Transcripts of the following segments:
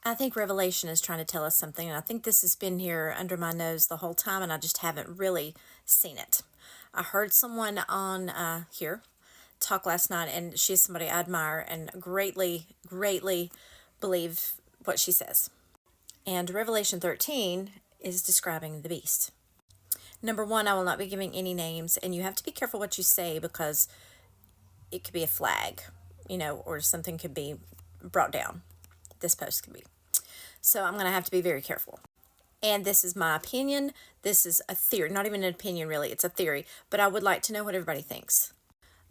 I think Revelation is trying to tell us something, and I think this has been here under my nose the whole time, and I just haven't really seen it. I heard someone on here talk last night, and she's somebody I admire and greatly, greatly believe what she says. And Revelation 13 is describing the beast. Number one, I will not be giving any names, and you have to be careful what you say because it could be a flag, or something could be brought down. This post could be. So I'm going to have to be very careful. And this is my opinion. This is a theory, not even an opinion really, it's a theory, but I would like to know what everybody thinks.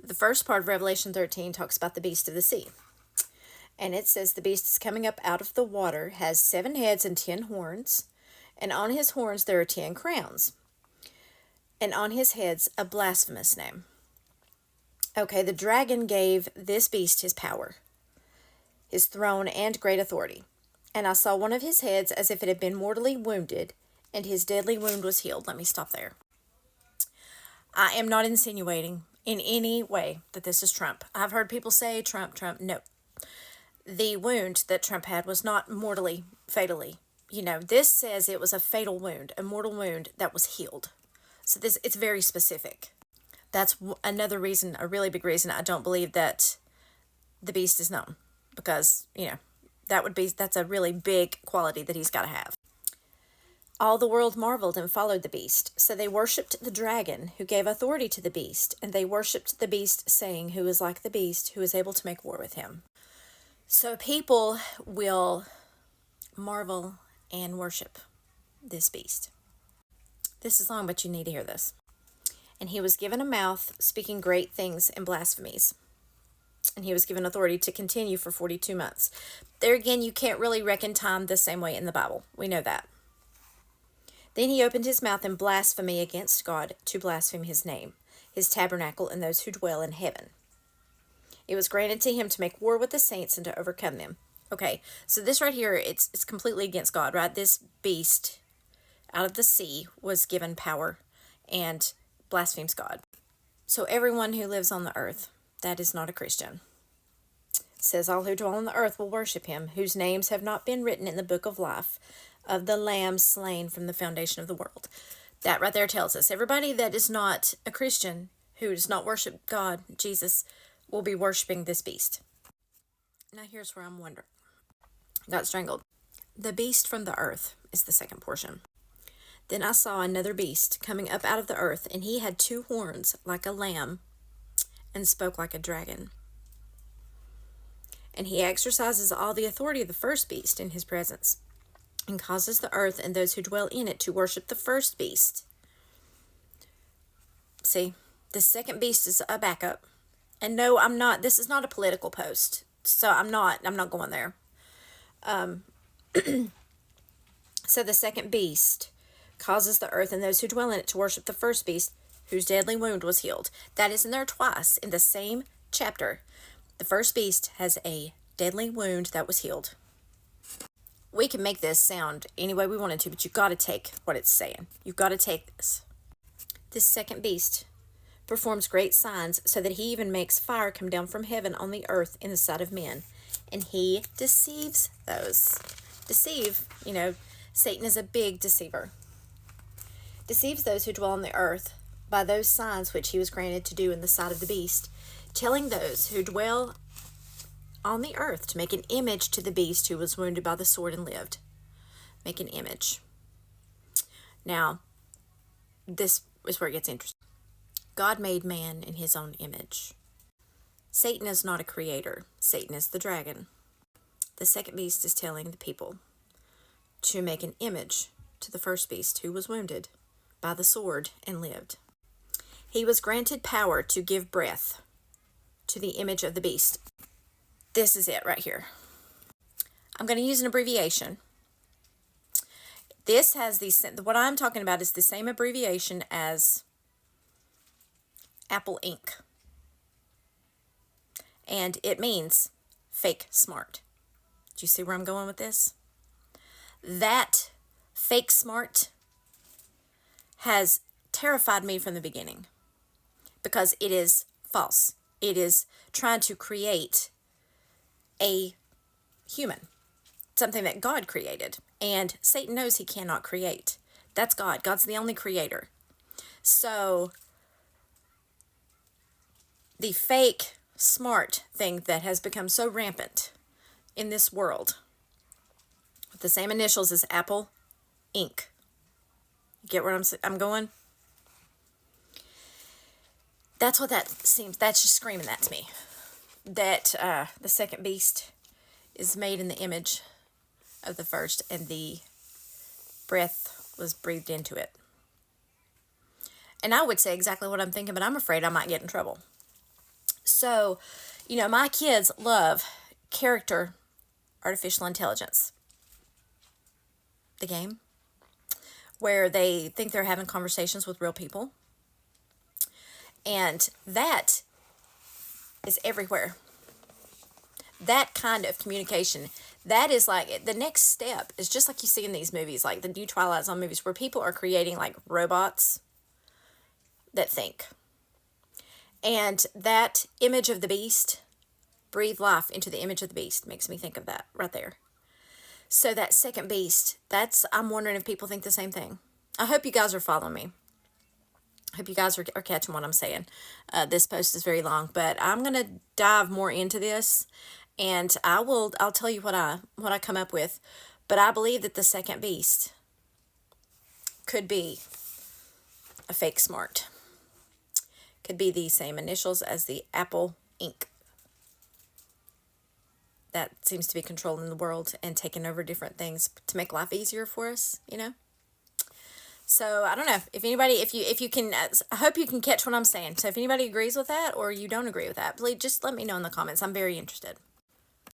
The first part of Revelation 13 talks about the beast of the sea. And it says the beast is coming up out of the water, has 7 heads and 10 horns, and on his horns there are 10 crowns, and on his heads a blasphemous name. Okay, the dragon gave this beast his power, his throne, and great authority. And I saw one of his heads as if it had been mortally wounded, and his deadly wound was healed. Let me stop there. I am not insinuating in any way that this is Trump. I've heard people say Trump. No. The wound that Trump had was not mortally, fatally. This says it was a fatal wound, a mortal wound that was healed. So it's very specific. That's another reason, a really big reason I don't believe that the beast is known. Because, that's a really big quality that he's got to have. All the world marveled and followed the beast. So they worshipped the dragon, who gave authority to the beast, and they worshipped the beast, saying, "Who is like the beast, who is able to make war with him?" So people will marvel and worship this beast. This is long, but you need to hear this. And he was given a mouth, speaking great things and blasphemies. And he was given authority to continue for 42 months. There again, you can't really reckon time the same way in the Bible. We know that. Then he opened his mouth in blasphemy against God to blaspheme his name, his tabernacle, and those who dwell in heaven. It was granted to him to make war with the saints and to overcome them. Okay, so this right here, it's completely against God, right? This beast out of the sea was given power and blasphemes God. So everyone who lives on the earth that is not a Christian. It says, all who dwell on the earth will worship him, whose names have not been written in the book of life of the Lamb slain from the foundation of the world. That right there tells us everybody that is not a Christian, who does not worship God, Jesus, will be worshiping this beast. Now here's where I'm wondering. Got strangled. The beast from the earth is the second portion. Then I saw another beast coming up out of the earth, and he had 2 horns like a lamb, and spoke like a dragon. And he exercises all the authority of the first beast in his presence, and causes the earth and those who dwell in it to worship the first beast. See, the second beast is a backup. And no, I'm not, this is not a political post. So I'm not going there. So the second beast causes the earth and those who dwell in it to worship the first beast, whose deadly wound was healed. That is in there twice in the same chapter. The first beast has a deadly wound that was healed. We can make this sound any way we wanted to, but you've got to take what it's saying. You've got to take this. This second beast performs great signs, so that he even makes fire come down from heaven on the earth in the sight of men. And he deceives those. Satan is a big deceiver. Deceives those who dwell on the earth by those signs which he was granted to do in the sight of the beast, telling those who dwell on the earth to make an image to the beast who was wounded by the sword and lived. Make an image. Now, this is where it gets interesting. God made man in his own image. Satan is not a creator. Satan is the dragon. The second beast is telling the people to make an image to the first beast who was wounded by the sword and lived. He was granted power to give breath to the image of the beast. This is it right here. I'm going to use an abbreviation. This has what I'm talking about is the same abbreviation as Apple Inc. And it means fake smart. Do you see where I'm going with this? That fake smart has terrified me from the beginning because it is false. It is trying to create a human. something that God created. And Satan knows he cannot create. That's God. God's the only creator. So the fake smart thing that has become so rampant in this world, with the same initials as Apple Inc. Get where I'm going? That's what that seems. That's just screaming that to me. That the second beast is made in the image of the first, and the breath was breathed into it. And I would say exactly what I'm thinking, but I'm afraid I might get in trouble. So, my kids love Character Artificial Intelligence, the game, where they think they're having conversations with real people. And that is everywhere. That kind of communication, that is like the next step is just like you see in these movies, like the new Twilight Zone movies, where people are creating like robots that think. And that image of the beast, breathe life into the image of the beast, makes me think of that right there. So that second beast, I'm wondering if people think the same thing. I hope you guys are following me. I hope you guys are catching what I'm saying. This post is very long, but I'm going to dive more into this, and I'll tell you what I come up with. But I believe that the second beast could be a fake smart. Could be the same initials as the Apple Inc. That seems to be controlling the world and taking over different things to make life easier for us, So I don't know if anybody, if you can, I hope you can catch what I'm saying. So if anybody agrees with that or you don't agree with that, please just let me know in the comments. I'm very interested.